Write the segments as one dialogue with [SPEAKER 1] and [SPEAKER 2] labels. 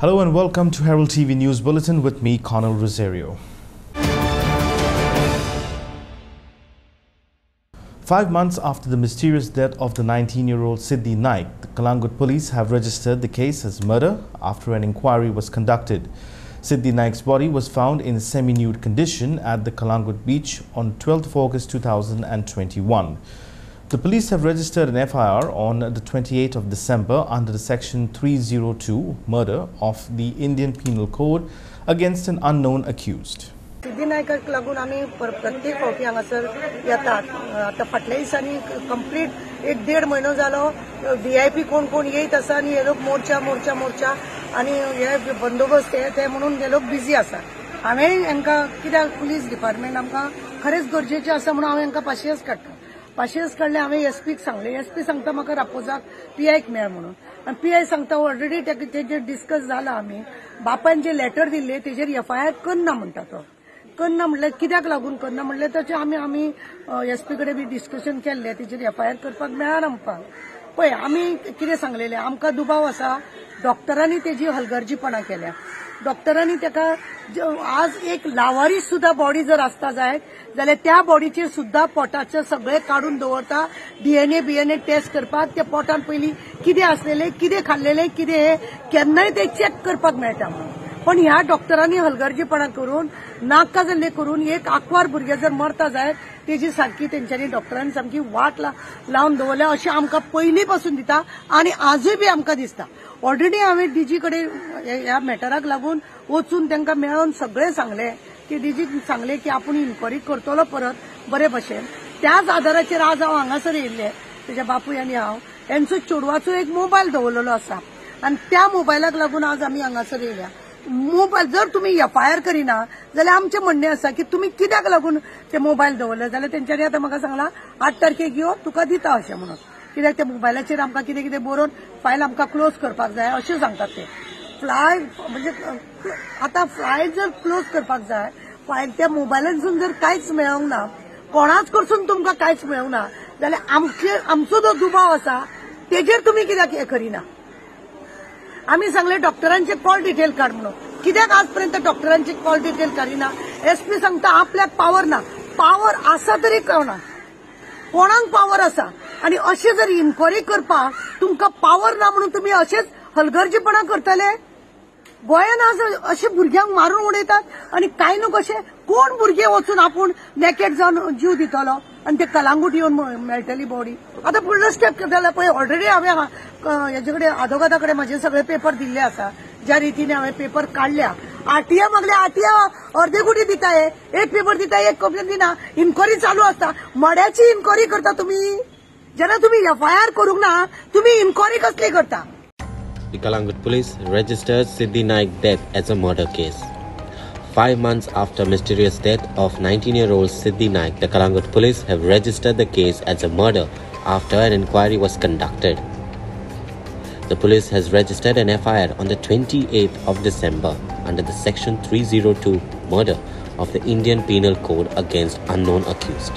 [SPEAKER 1] Hello and welcome to Herald TV News Bulletin with me, Colonel Rosario. 5 months after the mysterious death of the 19-year-old Siddhi Naik, the Kalangut police have registered the case as murder after an inquiry was conducted. Siddhi Naik's body was found in semi-nude condition at the Kalangut beach on 12th of August 2021. The police have registered an FIR on the 28th of December under the Section 302 murder of the Indian Penal Code against an unknown accused.
[SPEAKER 2] सिद्धी नायकाक लागून आम्ही प्रत्येक फावटी हांगासर येतात. आता फाटल्या दिसांनी complete 1-1.5 म्हयनो जालो VIP कोण येत आसा आनी हे लोक मोर्चा आनी हे बंदोबस्त ते म्हणून हे लोक बिजी आसा. हांवें हांकां कित्याक पुलीस डिपार्टमेंट आमकां खरेंच गरजेचें आसा म्हणून हांवें हांकां पाशियेस काडटा. पाशियेस काडले हांवें एसपीक सांगलें. एसपी सांगता म्हाका रापोजाक PIक मेळ म्हणून आनी PI सांगता ऑलरेडी तेजेर डिस्कस जाला. आमी बापायन जे लेटर दिल्ले तेजेर FIR करना म्हणटा तो. करना म्हणल्यार कित्याक लागून करना म्हणल्यार तशें आमी एसपी कडेन बी डिस्कशन केल्लें तेजेर FIR करपाक मेळना म्हणपाक. पळय आमी कितें सांगलेलें आमकां दुबाव आसा. डॉक्टरांनी तेजी हलगर्जीपणां केल्या. डॉक्टरांनी तेका आज एक लावारीस सुद्धा बॉडी जर आसता जायत जाल्यार त्या बॉडीचेर सुद्धा पोटाचे सगळे काढून दवरता. DNA टेस्ट करपाक त्या पोटान पयलीं कितें आसलेलें कितें खाल्लेलें कितें हे केन्नाय ते चेक करपाक मेळटा म्हणून. पण ह्या डॉक्टरांनी हलगर्जीपणां करून नाका जाल्ले करून एक आंकवार भुरगें जर मरता जायत तेजी सारकी तेंच्यांनी डॉक्टरांनी सामकी वाट लावन दवरल्या अशें आमकां पयलीं पासून दिता आनी आजूय बी आमकां दिसता. ऑलरेडी हांवें DG कडेन ह्या मॅटराक लागून वचून तांकां मेळोन सगळें सांगलें की DGक सांगलें की आपूण इन्क्वायरी करतलो परत बरे भशेन. त्याच आदाराचेर आज हांव हांगासर येयल्लें. तेज्या बापूय आनी हांव हेंचो चेडवाचो एक मोबायल दवरलेलो आसा आनी त्या मोबायलाक लागून आज आमी हांगासर येयल्या. मोबायल जर तुम्ही FIR करिना जाल्यार आमचें म्हणणें आसा की तुम्ही कित्याक लागून ते मोबायल दवरले जाल्यार तेंच्यांनी आतां म्हाका सांगलां 8 तारखेक यो तुका दिता अशें म्हणून. कित्याक त्या मोबायलाचेर आमकां कितें बरोवन फायल आमकां क्लोज करपाक जाय अशें सांगतात ते. फ्लाय म्हणजे आतां फायल जर क्लोज करपाक जाय फायल त्या मोबायलांसून जर कांयच मेळोंक ना कोणाच कडसून तुमकां कांयच मेळोंक ना जाल्यार आमचो जो दुबाव आसा तेजेर तुमी कित्याक हें करिना. आम्ही सांगले डॉक्टरांचे कॉल डिटेल काढ म्हणून. कित्याक आजपर्यंत डॉक्टरांचे कॉल डिटेल काडिना. SP सांगता आपल्याक पावर ना. पावर आसा तरी कळना कोणाक पावर आसा आनी अशें जर इन्क्वायरी करपाक तुमकां पावर ना म्हणून तुमी अशेंच हलगर्जीपणां करतले. गोंयान आज अशे भुरग्यांक मारून उडयतात आनी कांय न्हू कशें कोण भुरगे वचून आपूण नेकेट जावन जीव दितलो आनी ते कलांगूट येवन मेळटली बॉडी. आतां फुडलो स्टेप जाल्यार पळय ऑलरेडी हांवें हेजे कडेन आदोगादा कडेन म्हाजे सगळे पेपर दिल्ले आसा. ज्या रितीने हांवें पेपर काढल्या RTI मागल्या RTI अर्दे कुटी दिता एक पेपर दिता एक कंप्लेन दिना. इन्क्वायरी चालू आसता. मड्याची इन्क्वायरी करता तुमी जेन्ना तुमी FIR करूंक ना तुमी इन्क्वायरी कसली करता.
[SPEAKER 3] The Kalangut police registered Siddhi Naik death as a murder case. 5 months after mysterious death of 19-year-old Siddhi Naik, the Kalangut police have registered the case as a murder after an inquiry was conducted. The police has registered an FIR on the 28th of December under the Section 302 murder of the Indian Penal Code against unknown accused.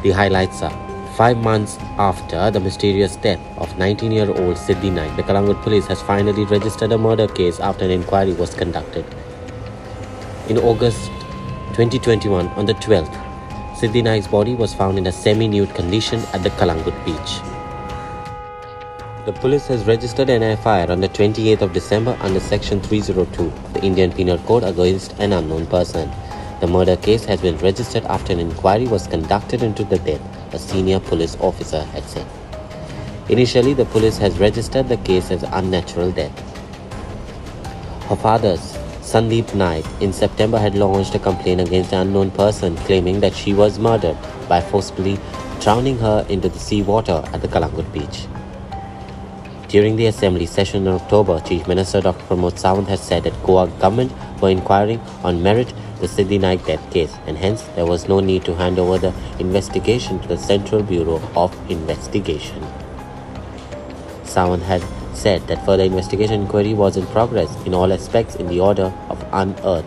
[SPEAKER 3] The highlights are 5 months after the mysterious death of 19-year-old Siddhi Naik, the Kalangut police has finally registered a murder case after an inquiry was conducted. In August 2021, on the 12th, Siddhi Naik's body was found in a semi-nude condition at the Kalangut beach. The police has registered an FIR on the 28th of December under Section 302 of the Indian Penal Code against an unknown person. The murder case has been registered after an inquiry was conducted into the death, a senior police officer had said. Initially, the police has registered the case as unnatural death. Her father, Sandeep Naik, in September had launched a complaint against the unknown person, claiming that she was murdered by forcibly drowning her into the seawater at the Kalangut beach. During the assembly session in October, Chief Minister Dr. Pramod Sawant has said that Goa government were inquiring on merit the Siddhi Naik death case, and hence there was no need to hand over the investigation to the Central Bureau of Investigation. Sawant had said that further investigation inquiry was in progress in all aspects in the order of unearth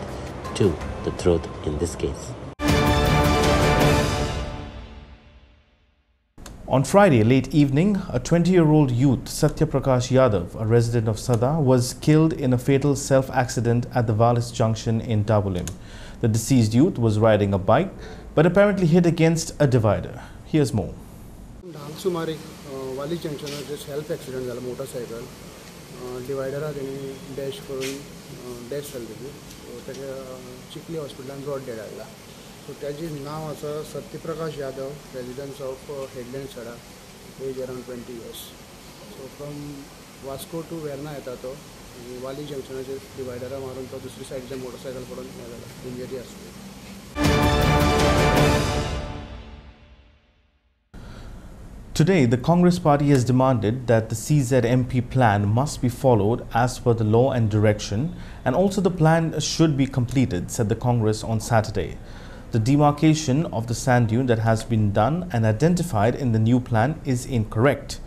[SPEAKER 3] to the truth in this case.
[SPEAKER 1] On Friday, late evening, a 20-year-old youth, Satya Prakash Yadav, a resident of Sada, was killed in a fatal self-accident at the Valis junction in Dabolim. The deceased youth was riding a bike, but apparently hit against a divider. Here's more.
[SPEAKER 4] सुमारे वाली जंक्शनार self accident झाला motorcycle डिवायडरा तेणी dash करून dash जाल्ली ताका चिखली हॉस्पिटलान broad dead हाडला सो ताजें नांव आसा Satyaprakash Yadav residence of Headland Sada age around 20 years so from Vasco to Verna येता तो आनी वाली जंक्शनाचेर डिवायडरा मारून तो दुसरी सायडीच्या मोटरसायकल पडून हें जाला इंजरी आसली.
[SPEAKER 1] Today, the Congress party has demanded that the CZMP plan must be followed as per the law and direction, and also the plan should be completed, said the Congress on Saturday. The demarcation of the sand dune that has been done and identified in the new plan is incorrect.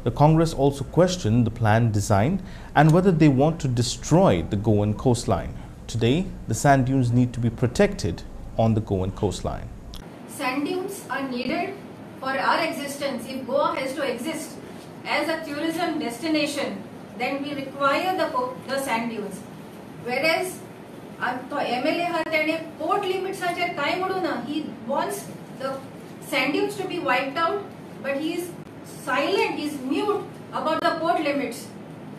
[SPEAKER 1] The Congress also questioned the plan design and whether they want to destroy the Goan coastline. Today, the sand dunes need to be protected on the Goan coastline.
[SPEAKER 5] Sand dunes are needed for our existence. If Goa has to exist as a tourism destination, then we require the sand dunes. Whereas the MLA has port limits he wants the sand dunes to be wiped out, but he is silent, he is mute about the port limits.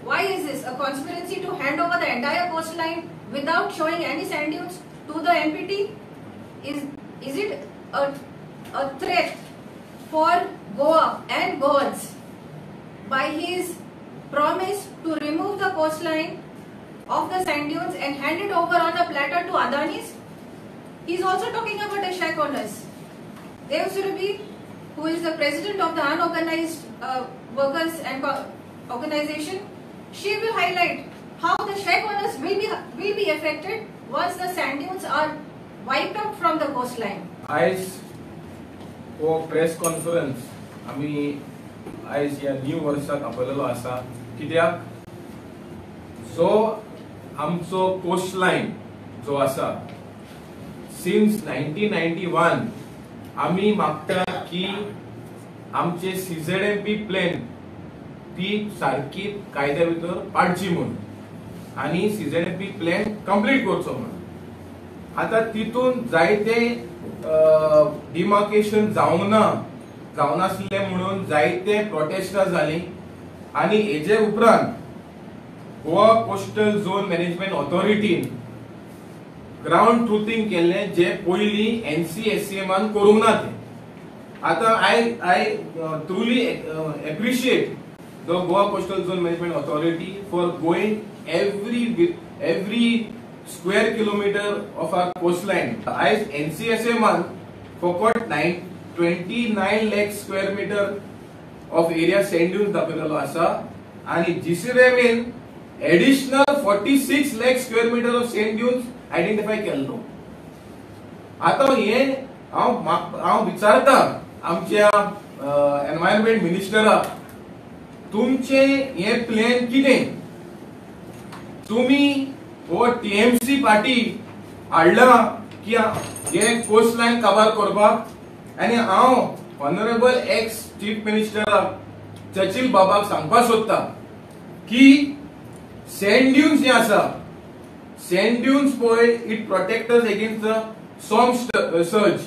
[SPEAKER 5] Why is this? A conspiracy to hand over the entire coastline without showing any sand dunes to the MPT? Is it a threat for Goa and Goans by his promise to remove the coastline of the sand dunes and hand it over on a platter to Adanis? He is also talking about the shack owners. Dev Surabhi, who is the president of the unorganized workers and organization, she will highlight how the shack owners will be affected once the sand dunes are wiped out from the coastline.
[SPEAKER 6] Press conference आमी आयज ह्या new वर्साक आपयलेलो आसा कित्याक जो आमचो coastline जो आसा सिन्स 1991 आमी मागता की आमचे CZMP प्लॅन ती सारकी कायद्या भितर पाडची म्हणून आनी CZMP प्लॅन कंप्लीट करचो म्हणून. आता तितून जायते डिमार्केशन जावनासले म्हणून जायते प्रोटेस्टां जाली आनी हेजे उपरांत गोवा कोस्टल झोन मॅनेजमेंट ऑथॉरिटीन ग्राउंड ट्रुथिंग केल्ले जे पयली NCSCMan करूंक ना ते. आता I truly appreciate the Goa coastal zone management authority for going every square kilometer of our coastline. As NCSCMan focused 29 lakh square meter of area sand dunes दाखयलेलो आसा आणि GCRMन additional 46 lakh square meter of sand dunes identify केल्लो. आता हे हांव विचारता आमच्या environment मिनिस्टराक तुमचे हे plan कितें? तुम्ही वो TMC पार्टी हाडला की हे कोस्ट लाइन कवर करपाक आनी हांव ऑनरेबल एक्स चीफ मिनिस्टराक चचिल बाबाक सांगपाक सोदता की सॅन्ड ड्यून्स जे आसा सॅन्ड ड्यून्स पळय it protect us against the storm surge,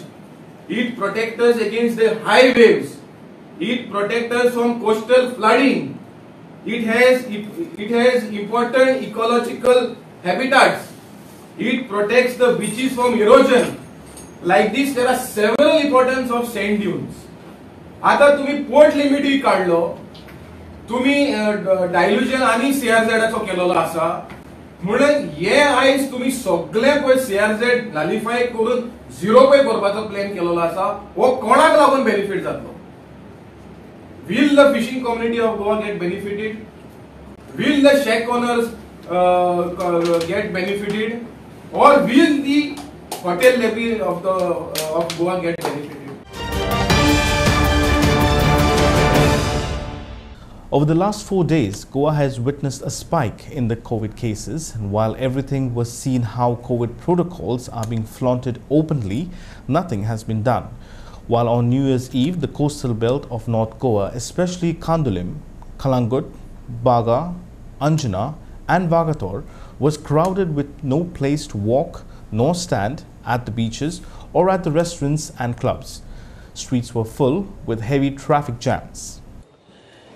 [SPEAKER 6] it protects us against the high waves, it protects us from coastal flooding, it has important ecological habitats, it protects the beaches from erosion. Like this, there are several importance of sand dunes. आता तुम्ही port limit काढलो, तुम्ही डायल्यूजन आणि CRZ केलेलो आसा म्हणून हे आयज तुम्ही सगळे पय CRZ नलिफाय करून झिरो पय करपाचो प्लॅन केलेलो आसा. हो कोणाक लागून बेनिफिट जातलो? Will the fishing community of Goa get benefited? Will the shack owners get benefited? Or will the hotel levy of Goa get benefited?
[SPEAKER 1] Over the last 4 days, Goa has witnessed a spike in the COVID cases, and while everything was seen how COVID protocols are being flaunted openly, nothing has been done. While on New Year's Eve, the coastal belt of North Goa, especially Kandolim, Kalangut, Baga, Anjuna and Vagator, was crowded with no place to walk nor stand at the beaches or at the restaurants and clubs. Streets were full with heavy traffic jams.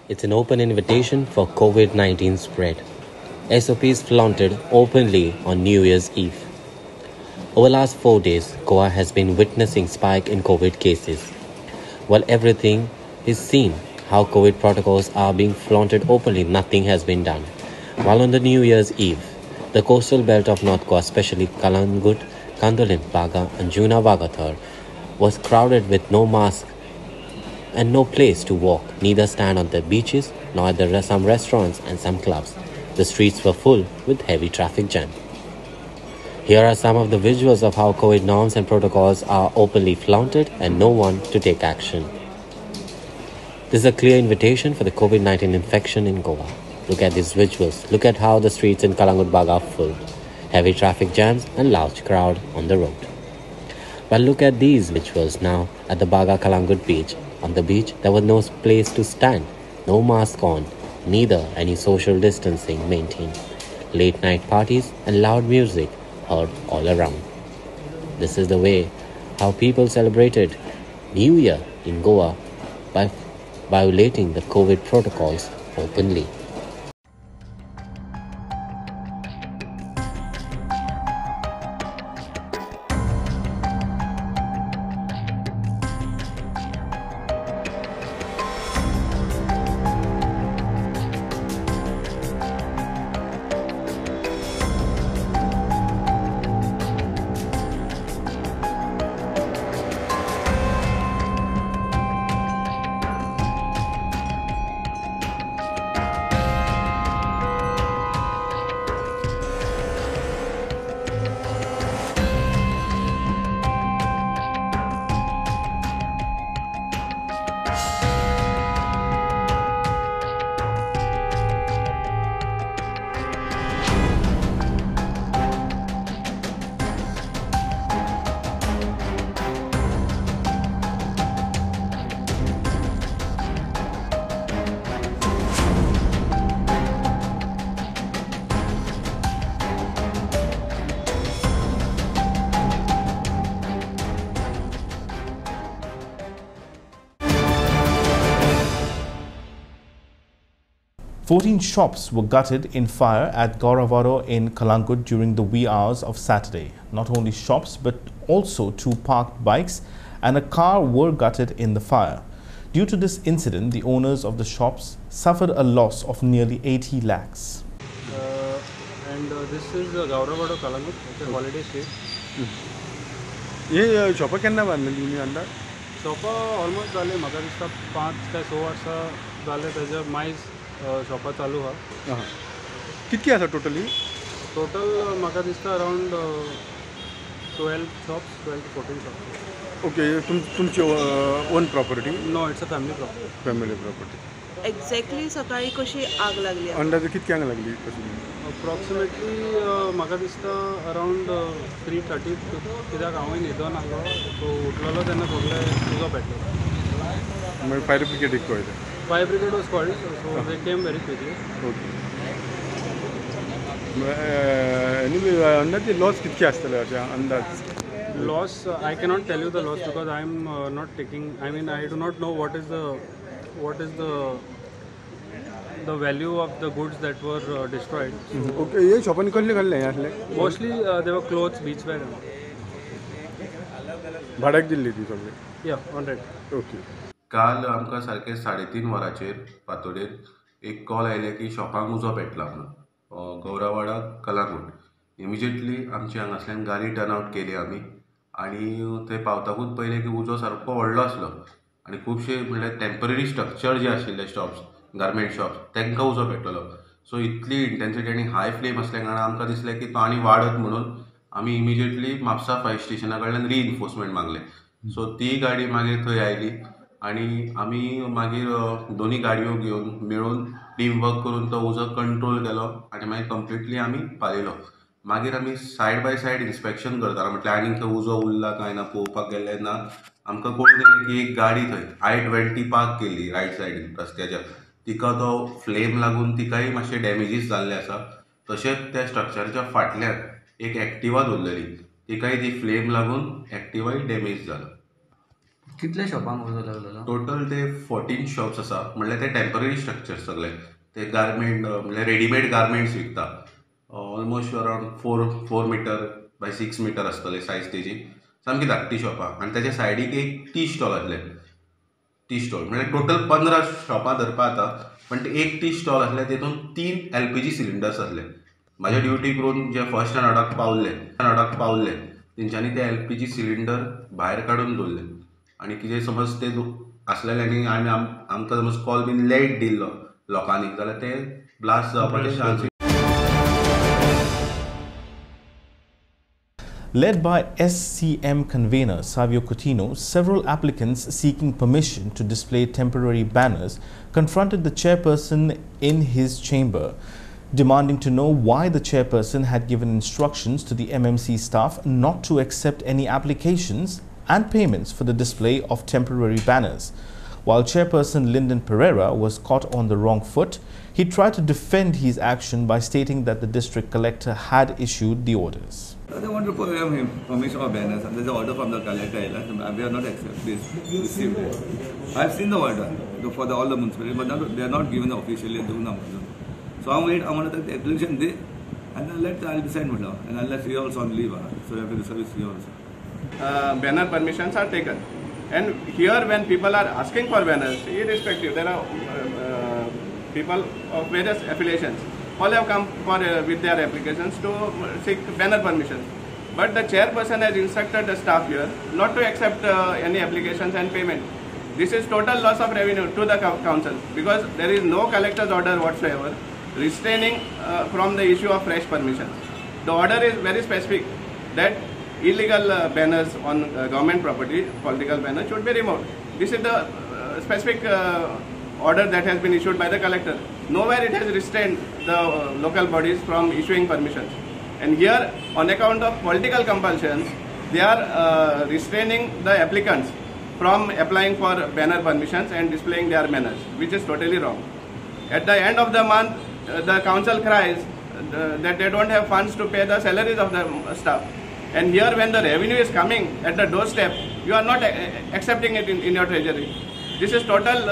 [SPEAKER 3] It's an open invitation for COVID-19 spread. SOPs flaunted openly on New Year's Eve. Over the last 4 days, Goa has been witnessing spike in COVID cases. While everything is seen, how COVID protocols are being flaunted openly, nothing has been done. While on the New Year's Eve, the coastal belt of North Goa, especially Kalangut, Kandolim, Baga, Anjuna, Vagathar, was crowded with no mask and no place to walk, neither stand on the beaches nor at some restaurants and some clubs. The streets were full with heavy traffic jam. Here are some of the visuals of how COVID norms and protocols are openly flaunted and no one to take action. This is a clear invitation for the COVID-19 infection in Goa. Look at these visuals. Look at how the streets in Kalangut Baga are full. Heavy traffic jams and large crowd on the road. But look at these visuals now at the Baga Kalangut beach. On the beach, there was no place to stand, no mask on, neither any social distancing maintained. Late night parties and loud music heard all around. This is the way how people celebrated New Year in Goa by violating the COVID protocols openly.
[SPEAKER 1] Fourteen shops were gutted in fire at Gauravado in Kalangut during the wee hours of Saturday. Not only shops but also 2 parked bikes and a car were gutted in the fire. Due to this incident, the owners of the shops suffered a loss of nearly 80 lakhs.
[SPEAKER 7] This is Gauravado Kalangut, it's a holiday stay.
[SPEAKER 4] हे शॉपा केन्ना बांदलेली तुमी अंदाज?
[SPEAKER 7] शॉपा almost जाले म्हाका दिसता 5 काय 6 वर्सां जाले तेजे मायज शॉपा चालू आहा.
[SPEAKER 4] कितकी आसा टोटली?
[SPEAKER 7] टोटल म्हाका दिसता around 12 shops, 12 to 14 shops.
[SPEAKER 4] Okay, तुमची own property?
[SPEAKER 7] No, it's a family property.
[SPEAKER 4] Family property.
[SPEAKER 8] Exactly सकाळी कशी आग लागली?
[SPEAKER 4] अंदाजे कितक्यांक लागली कशी?
[SPEAKER 7] अप्रॉक्सिमेटली म्हाका दिसता अराउंड 3:30 कित्याक हांवूय न्हिदोन आसलो, सो उठलेलो तेन्ना सगळें उजो पेटलो.
[SPEAKER 4] मागीर फायर ब्रिगेडीक कळयलें?
[SPEAKER 7] Fire brigade was called, so they came very quickly.
[SPEAKER 4] Okay. अंदाजे लॉस कितके आसतले अशें अंदाज?
[SPEAKER 7] Loss, I cannot tell you the loss because I am not taking. I mean, I do not know what is the value of the goods that were destroyed.
[SPEAKER 4] Okay, हे शॉपांनी कसले घालले हे असले?
[SPEAKER 7] Mostly they were clothes, beachwear.
[SPEAKER 4] भाड्याक Delhi ती सगळी?
[SPEAKER 7] Yeah, on rent.
[SPEAKER 4] Okay.
[SPEAKER 6] काल आमकां सारके 3:30 वरांचेर फातोडेर एक कॉल आयले की शॉपांक उजो पेटला म्हणून गौरावाडा कलांगूट. इमिजिएटली आमची हांगासल्यान गाडी टर्न आवट केली आमी आनी थंय पावताकूच पयलें की उजो सारको व्हडलो आसलो आनी खुबशे म्हणल्यार टेम्पररी स्ट्रक्चर जे आशिल्ले शॉप्स, गार्मेंट शॉप्स, तांकां उजो पेटलो. सो इतली इंटेन्सिटी आनी हाय फ्लेम आसल्या कारणान आमकां दिसलें की तो आनी वाडत म्हणून आमी इमिजिएटली म्हापसा फायर स्टेशना कडल्यान रिइन्फोर्समेंट मागलें. सो ती गाडी मागीर थंय आयली आनी आमी मागीर दोनी गाडयो घेवन मेळून टीम वर्क करून तो उजो कंट्रोल केलो आनी मागीर कंप्लिटली आमी पालयलो.
[SPEAKER 9] मागीर आमी सायड बाय सायड इन्स्पेक्शन करताना म्हटल्यार आनीक थंय उजो उरला काय ना पळोवपाक गेले ना आमकां कळून येलें की एक गाडी थंय I-20 पार्क केल्ली रायट सायडीन रस्त्याच्या तिका तो फ्लेम लागून तिकाय मातशे डॅमेजीस जाल्ले आसा तशेंच त्या स्ट्रक्चरच्या फाटल्यान एक एक्टिवा दवरलेली तिकाय ती फ्लेम लागून एक्टिवाय डॅमेज जाला.
[SPEAKER 10] कितल्या शॉपांक उजो लागलेलो?
[SPEAKER 9] टोटल ते 14 शॉप्स आसा म्हणल्यार ते टेम्पररी स्ट्रक्चर सगळे ते गारमेंट म्हणल्यार रेडीमेड गारमेंट्स विकता almost around 4 metre by 6 metre आसतले सायज तेजी सामकी धाकटी शॉपां आनी त्याच्या सायडीक एक टी स्टॉल आसले टी स्टॉल म्हणजे टोटल 15 शॉपां धरपा जाता पण ते एक टी स्टॉल आसले तेतून 3 LPG सिलिंडर्स आसले म्हाज्या ड्युटी करून जे फर्स्ट स्टँडर्डाक पावल्ले तेंच्यांनी ते LPG सिलिंडर भायर काडून दवरले आनी कितें समज ते आसलेले आनी आमकां समज कॉल बीन लेट दिल्लो लोकांनी जाल्यार ते ब्लास्ट जावपाचे chance.
[SPEAKER 1] Led by SCM convener Savio Coutinho, several applicants seeking permission to display temporary banners confronted the chairperson in his chamber, demanding to know why the chairperson had given instructions to the MMC staff not to accept any applications and payments for the display of temporary banners. While Chairperson Lyndon Pereira was caught on the wrong foot, he tried to defend his action by stating that the district collector had issued the orders.
[SPEAKER 11] They want to put permission or banners, and there's an order from the collector. We are not received it. I've seen the order for all the municipalities, but they are not given officially. So I'm going to take the election day, and I'll decide now. And I'll let you also on leave. So you have to service here also.
[SPEAKER 7] Banner permissions are taken, and here when people are asking for banners, irrespective, there are people of various affiliations. All have come for with their applications to seek banner permissions. But the chairperson has instructed the staff here not to accept any applications and payment. This is total loss of revenue to the council because there is no collector's order whatsoever restraining from the issue of fresh permissions. The order is very specific that illegal banners on government property, political banners, should be removed. This is the specific order that has been issued by the collector. Nowhere it has restrained the local bodies from issuing permissions. And here, on account of political compulsions, they are restraining the applicants from applying for banner permissions and displaying their banners, which is totally wrong. At the end of the month, the council cries that they don't have funds to pay the salaries of the staff. And here, when the revenue is coming at the doorstep, you are not accepting it in your treasury. This is total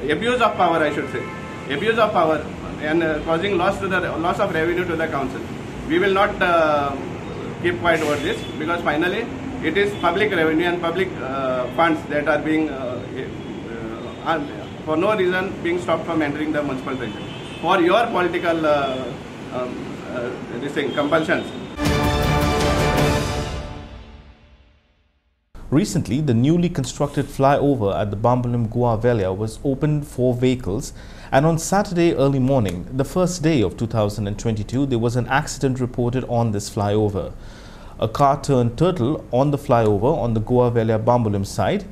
[SPEAKER 7] abuse of power, I should say. Abuse of power and causing loss of revenue to the council. We will not keep quiet over this because finally it is public revenue and public funds that are being for no reason being stopped from entering the municipal treasury for your political compulsions.
[SPEAKER 1] Recently, the newly constructed flyover at the Bambolim Goa Velia was opened for vehicles, and on Saturday early morning, the first day of 2022, there was an accident reported on this flyover. A car turned turtle on the flyover on the Goa Velia Bambolim side,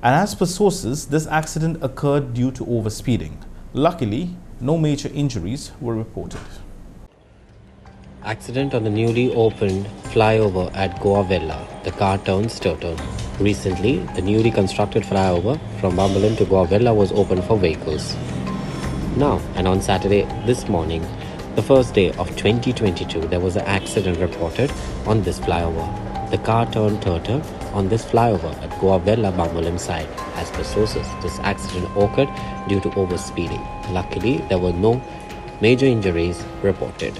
[SPEAKER 1] and as per sources, this accident occurred due to overspeeding. Luckily, no major injuries were reported.
[SPEAKER 3] Accident on the newly opened flyover at Goa Vella. The car turns turtle. Recently, the newly constructed flyover from Bambolim to Goa Vella was opened for vehicles. Now, and on Saturday this morning, the first day of 2022, there was an accident reported on this flyover. The car turned turtle on this flyover at Goa Vella Bambolim side. As per sources, this accident occurred due to overspeeding. Luckily, there were no major injuries reported.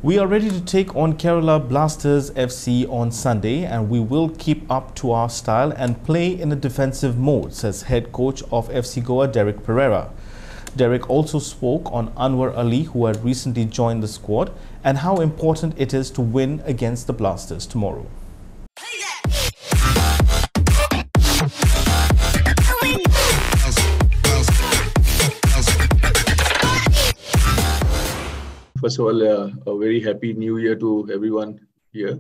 [SPEAKER 1] We are ready to take on Kerala Blasters FC on Sunday, and we will keep up to our style and play in a defensive mode, says head coach of FC Goa, Derek Pereira. Derek also spoke on Anwar Ali, who had recently joined the squad, and how important it is to win against the Blasters tomorrow.
[SPEAKER 12] First of all, a very happy new year to everyone here.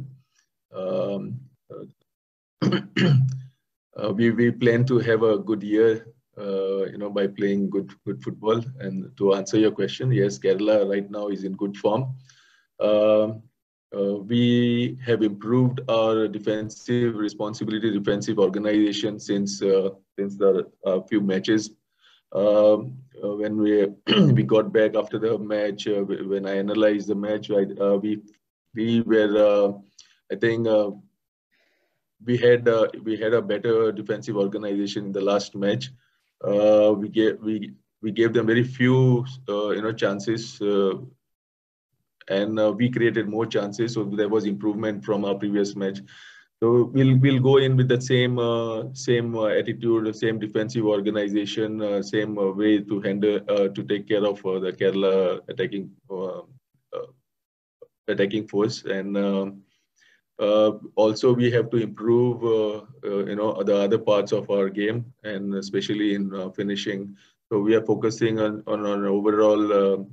[SPEAKER 12] We plan to have a good year by playing good football. And to answer your question, yes, Kerala right now is in good form. We have improved our defensive responsibility, defensive organization since the few matches. When we got back after the match, when I analyzed the match, we were I think we had a better defensive organization in the last match. We gave them very few chances, and we created more chances. So there was improvement from our previous match. So we'll go in with the same attitude, same defensive organization, same way to handle to take care of the Kerala attacking force. And also we have to improve the other parts of our game, and especially in finishing. So we are focusing on an overall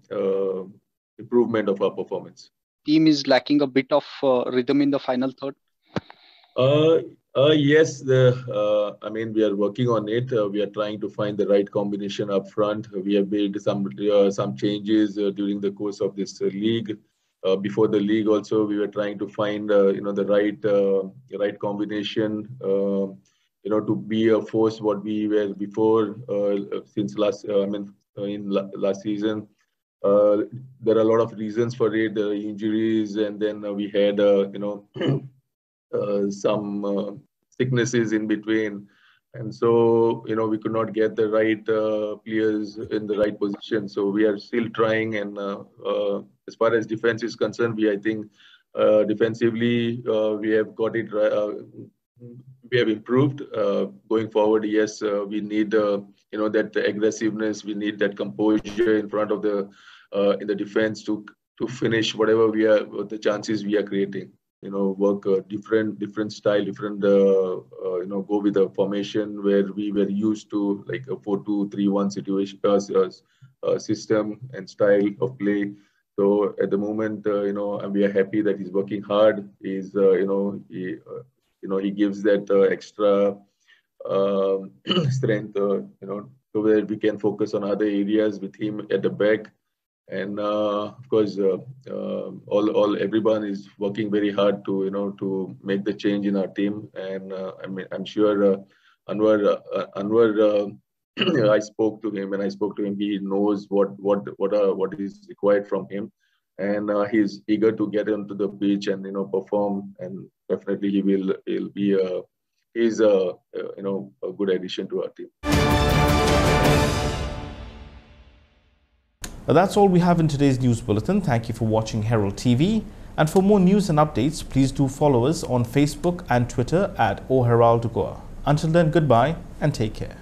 [SPEAKER 12] improvement of our performance.
[SPEAKER 13] Team is lacking a bit of rhythm in the final third.
[SPEAKER 12] Yes, I mean, we are working on it. We are trying to find the right combination up front. We have made some changes during the course of this league. Before the league, also we were trying to find the right combination. To be a force what we were before since last. In last season. There are a lot of reasons for it, injuries, and then we had some sicknesses in between, and so we could not get the right players in the right position. So we are still trying, and as far as defense is concerned, I think defensively we have got it right. We have improved. Going forward, yes, we need that aggressiveness. We need that composure in front of in the defense to finish whatever the chances we are creating. Work different style, different go with a formation where we were used to, like a 4-2-3-1 situation system and style of play. So at the moment, and we are happy that he's working hard. He's he gives that extra strength, so that we can focus on other areas with him at the back. And of course, everyone is working very hard to make the change in our team. And I'm sure Anwar. I spoke to him. He knows what is required from him, and he's eager to get onto the pitch and perform. And definitely he's a good addition to our team.
[SPEAKER 1] That's all we have in today's news bulletin. Thank you for watching Herald TV. And for more news and updates, please do follow us on Facebook and Twitter at @OHeraldGoa. Until then, goodbye and take care.